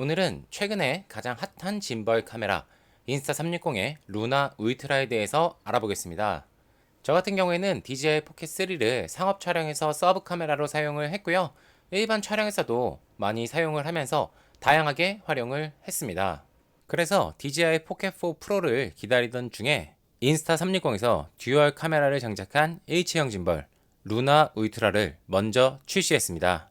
오늘은 최근에 가장 핫한 짐벌 카메라 인스타360의 루나 울트라에 대해서 알아보겠습니다. 저 같은 경우에는 DJI 포켓 3를 상업 촬영에서 서브 카메라로 사용을 했고요. 일반 촬영에서도 많이 사용을 하면서 다양하게 활용을 했습니다. 그래서 DJI 포켓 4 프로를 기다리던 중에 인스타360에서 듀얼 카메라를 장착한 H형 짐벌 루나 울트라를 먼저 출시했습니다.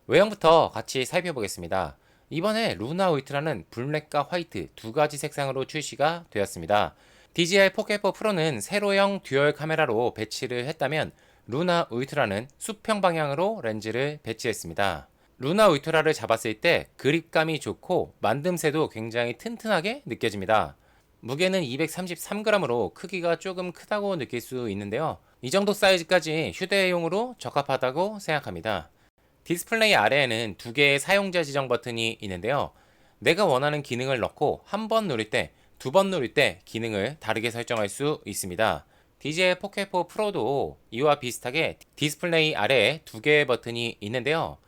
외형부터 같이 살펴보겠습니다. 이번에 루나 울트라는 블랙과 화이트 두 가지 색상으로 출시가 되었습니다. DJI 포켓4 프로는 세로형 듀얼 카메라로 배치를 했다면 루나 울트라는 수평 방향으로 렌즈를 배치했습니다. 루나 울트라를 잡았을 때 그립감이 좋고 만듦새도 굉장히 튼튼하게 느껴집니다. 무게는 233g으로 크기가 조금 크다고 느낄 수 있는데요. 이 정도 사이즈까지 휴대용으로 적합하다고 생각합니다. 디스플레이 아래에는 두 개의 사용자 지정 버튼이 있는데요. 내가 원하는 기능을 넣고 한 번 누를 때, 두 번 누를 때 기능을 다르게 설정할 수 있습니다. DJI 포켓 4 프로도 이와 비슷하게 디스플레이 아래에 두 개의 버튼이 있는데요.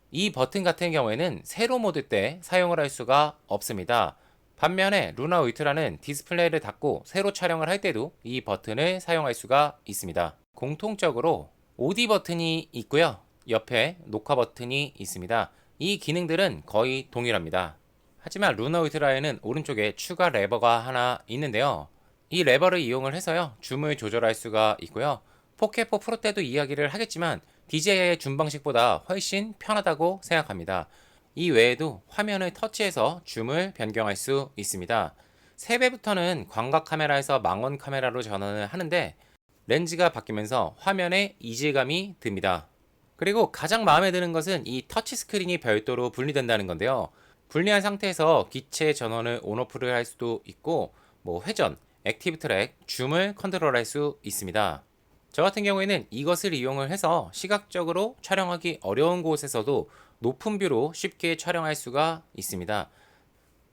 이 버튼 같은 경우에는 세로 모드 때 사용을 할 수가 없습니다. 반면에 루나 울트라는 디스플레이를 닫고 세로 촬영을 할 때도 이 버튼을 사용할 수가 있습니다. 공통적으로 OD 버튼이 있고요. 옆에 녹화 버튼이 있습니다. 이 기능들은 거의 동일합니다. 하지만 루나 울트라에는 오른쪽에 추가 레버가 하나 있는데요. 이 레버를 이용을 해서요, 줌을 조절할 수가 있고요. 포켓4 프로 때도 이야기를 하겠지만 DJI의 줌 방식보다 훨씬 편하다고 생각합니다. 이 외에도 화면을 터치해서 줌을 변경할 수 있습니다. 3배부터는 광각 카메라에서 망원 카메라로 전환을 하는데 렌즈가 바뀌면서 화면에 이질감이 듭니다. 그리고 가장 마음에 드는 것은 이 터치 스크린이 별도로 분리된다는 건데요. 분리한 상태에서 기체 전원을 온오프를 할 수도 있고 회전, 액티브 트랙, 줌을 컨트롤할 수 있습니다. 저 같은 경우에는 이것을 이용을 해서 시각적으로 촬영하기 어려운 곳에서도 높은 뷰로 쉽게 촬영할 수가 있습니다.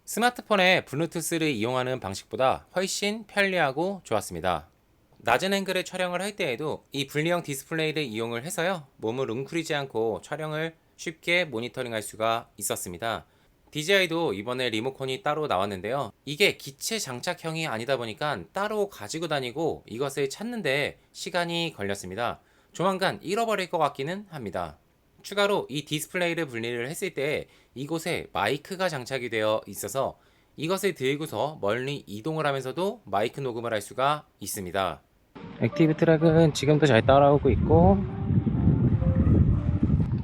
스마트폰에 블루투스를 이용하는 방식보다 훨씬 편리하고 좋았습니다. 낮은 앵글의 촬영을 할 때에도 이 분리형 디스플레이를 이용을 해서요, 몸을 웅크리지 않고 촬영을 쉽게 모니터링할 수가 있었습니다. DJI도 이번에 리모컨이 따로 나왔는데요. 이게 기체 장착형이 아니다 보니까 따로 가지고 다니고 이것을 찾는데 시간이 걸렸습니다. 조만간 잃어버릴 것 같기는 합니다. 추가로 이 디스플레이를 분리를 했을 때 이곳에 마이크가 장착이 되어 있어서 이것을 들고서 멀리 이동을 하면서도 마이크 녹음을 할 수가 있습니다. 액티브 트랙은 지금도 잘 따라오고 있고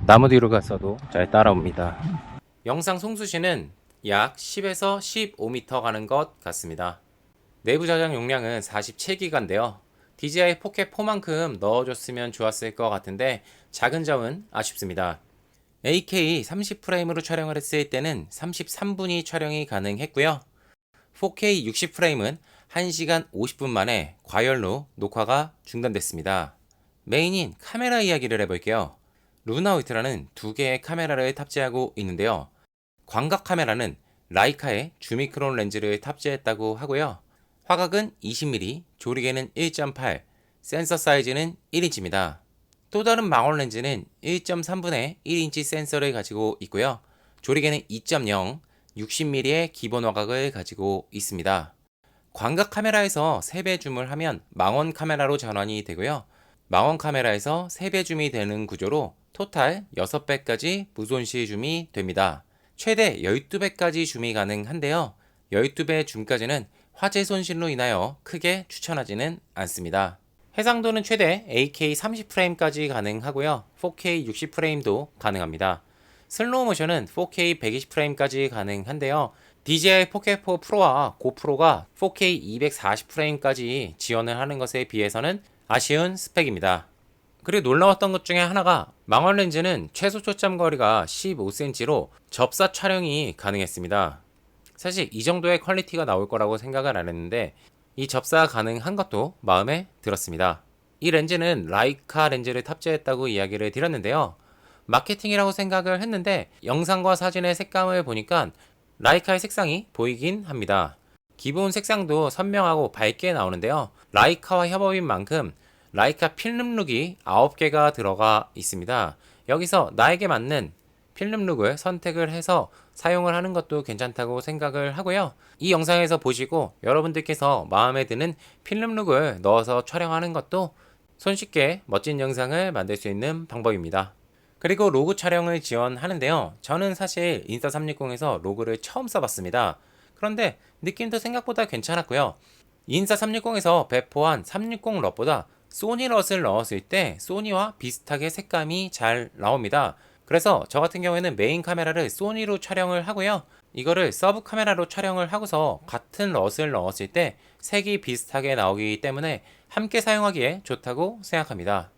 나무 뒤로 갔어도 잘 따라옵니다. 영상 송수시는 약 10에서 15m 가는 것 같습니다. 내부 저장 용량은 47기가인데요. DJI 포켓 4만큼 넣어줬으면 좋았을 것 같은데 작은 점은 아쉽습니다. AK 30프레임으로 촬영을 했을 때는 33분이 촬영이 가능했고요. 4K 60프레임은 1시간 50분 만에 과열로 녹화가 중단됐습니다. 메인인 카메라 이야기를 해볼게요. 루나 울트라는 두 개의 카메라를 탑재하고 있는데요. 광각 카메라는 라이카의 주미크론 렌즈를 탑재했다고 하고요. 화각은 20mm, 조리개는 1.8, 센서 사이즈는 1인치입니다. 또 다른 망원 렌즈는 1.3분의 1인치 센서를 가지고 있고요. 조리개는 2.0, 60mm의 기본 화각을 가지고 있습니다. 광각 카메라에서 3배 줌을 하면 망원 카메라로 전환이 되고요. 망원 카메라에서 3배 줌이 되는 구조로 토탈 6배까지 무손실 줌이 됩니다. 최대 12배까지 줌이 가능한데요. 12배 줌까지는 화재 손실로 인하여 크게 추천하지는 않습니다. 해상도는 최대 AK 30프레임까지 가능하고요. 4K 60프레임도 가능합니다. 슬로우 모션은 4K 120프레임까지 가능한데요. DJI 포켓 4 프로와 고프로가 4K 240프레임까지 지원을 하는 것에 비해서는 아쉬운 스펙입니다. 그리고 놀라웠던 것 중에 하나가 망원 렌즈는 최소 초점 거리가 15cm로 접사 촬영이 가능했습니다. 사실 이 정도의 퀄리티가 나올 거라고 생각을 안 했는데 이 접사가 가능한 것도 마음에 들었습니다. 이 렌즈는 라이카 렌즈를 탑재했다고 이야기를 드렸는데요. 마케팅이라고 생각을 했는데 영상과 사진의 색감을 보니까 라이카의 색상이 보이긴 합니다. 기본 색상도 선명하고 밝게 나오는데요. 라이카와 협업인 만큼 라이카 필름룩이 9개가 들어가 있습니다. 여기서 나에게 맞는 필름 룩을 선택을 해서 사용을 하는 것도 괜찮다고 생각을 하고요. 이 영상에서 보시고 여러분들께서 마음에 드는 필름 룩을 넣어서 촬영하는 것도 손쉽게 멋진 영상을 만들 수 있는 방법입니다. 그리고 로그 촬영을 지원하는데요. 저는 사실 인스타360에서 로그를 처음 써봤습니다. 그런데 느낌도 생각보다 괜찮았고요. 인스타360에서 배포한 360 럿보다 소니 럿을 넣었을 때 소니와 비슷하게 색감이 잘 나옵니다. 그래서 저 같은 경우에는 메인 카메라를 소니로 촬영을 하고요. 이거를 서브 카메라로 촬영을 하고서 같은 럿을 넣었을 때 색이 비슷하게 나오기 때문에 함께 사용하기에 좋다고 생각합니다.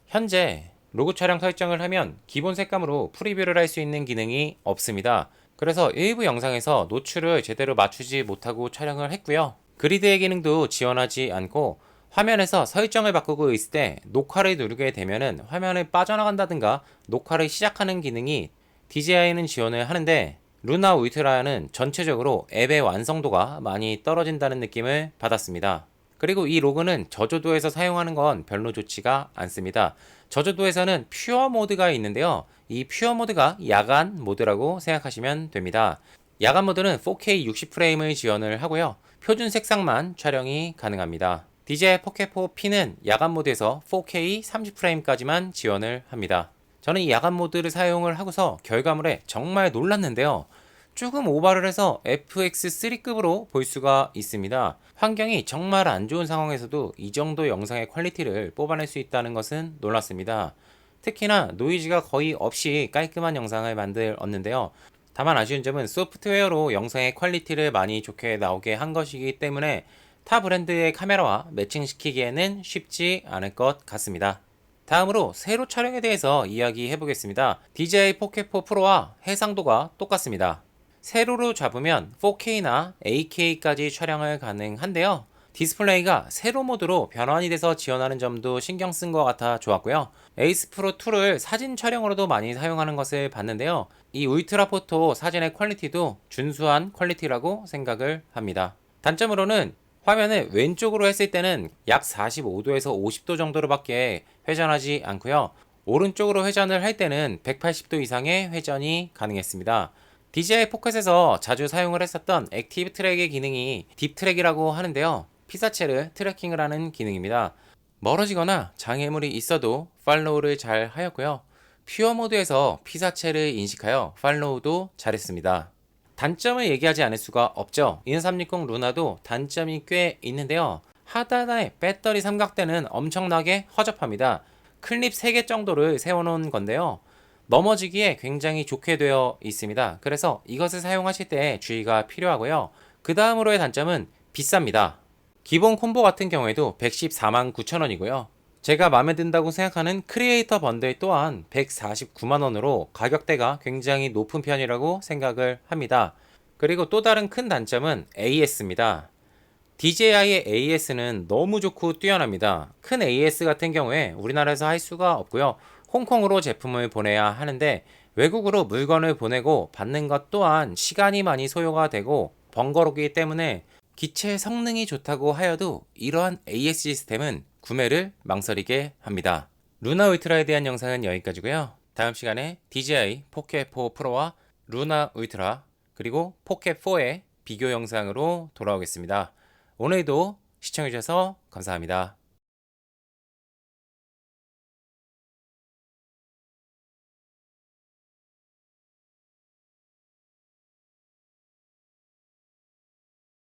현재 로그 촬영 설정을 하면 기본 색감으로 프리뷰를 할 수 있는 기능이 없습니다. 그래서 일부 영상에서 노출을 제대로 맞추지 못하고 촬영을 했고요. 그리드의 기능도 지원하지 않고 화면에서 설정을 바꾸고 있을 때 녹화를 누르게 되면은 화면을 빠져나간다든가 녹화를 시작하는 기능이 DJI는 지원을 하는데 루나 울트라는 전체적으로 앱의 완성도가 많이 떨어진다는 느낌을 받았습니다. 그리고 이 로그는 저조도에서 사용하는 건 별로 좋지가 않습니다. 저조도에서는 퓨어 모드가 있는데요. 이 퓨어 모드가 야간 모드라고 생각하시면 됩니다. 야간 모드는 4K 60프레임을 지원을 하고요. 표준 색상만 촬영이 가능합니다. DJI 포켓 4P는 야간 모드에서 4K 30프레임까지만 지원을 합니다. 저는 이 야간 모드를 사용을 하고서 결과물에 정말 놀랐는데요. 조금 오버를 해서 FX3급으로 볼 수가 있습니다. 환경이 정말 안 좋은 상황에서도 이 정도 영상의 퀄리티를 뽑아낼 수 있다는 것은 놀랐습니다. 특히나 노이즈가 거의 없이 깔끔한 영상을 만들었는데요. 다만 아쉬운 점은 소프트웨어로 영상의 퀄리티를 많이 좋게 나오게 한 것이기 때문에 타 브랜드의 카메라와 매칭시키기에는 쉽지 않을 것 같습니다. 다음으로 세로 촬영에 대해서 이야기해 보겠습니다. DJI 포켓 4 프로와 해상도가 똑같습니다. 세로로 잡으면 4K나 8K까지 촬영을 가능한데요. 디스플레이가 세로 모드로 변환이 돼서 지원하는 점도 신경 쓴 것 같아 좋았고요. 에이스 프로 2를 사진 촬영으로도 많이 사용하는 것을 봤는데요. 이 울트라 포토 사진의 퀄리티도 준수한 퀄리티라고 생각을 합니다. 단점으로는 화면을 왼쪽으로 했을 때는 약 45도에서 50도 정도로밖에 회전하지 않고요. 오른쪽으로 회전을 할 때는 180도 이상의 회전이 가능했습니다. DJI 포켓에서 자주 사용을 했었던 액티브 트랙의 기능이 딥 트랙이라고 하는데요. 피사체를 트래킹을 하는 기능입니다. 멀어지거나 장애물이 있어도 팔로우를 잘 하였고요. 퓨어 모드에서 피사체를 인식하여 팔로우도 잘했습니다. 단점을 얘기하지 않을 수가 없죠. 인스타360 루나도 단점이 꽤 있는데요. 하단의 배터리 삼각대는 엄청나게 허접합니다. 클립 3개 정도를 세워놓은 건데요. 넘어지기에 굉장히 좋게 되어 있습니다. 그래서 이것을 사용하실 때 주의가 필요하고요. 그 다음으로의 단점은 비쌉니다. 기본 콤보 같은 경우에도 114만 9천 원이고요. 제가 마음에 든다고 생각하는 크리에이터 번들 또한 149만 원으로 가격대가 굉장히 높은 편이라고 생각을 합니다. 그리고 또 다른 큰 단점은 AS입니다. DJI의 AS는 너무 좋고 뛰어납니다. 큰 AS 같은 경우에 우리나라에서 할 수가 없고요. 홍콩으로 제품을 보내야 하는데 외국으로 물건을 보내고 받는 것 또한 시간이 많이 소요가 되고 번거롭기 때문에 기체 성능이 좋다고 하여도 이러한 AS 시스템은 구매를 망설이게 합니다. 루나 울트라에 대한 영상은 여기까지고요. 다음 시간에 DJI 포켓 4 프로와 루나 울트라 그리고 포켓 4의 비교 영상으로 돌아오겠습니다. 오늘도 시청해주셔서 감사합니다.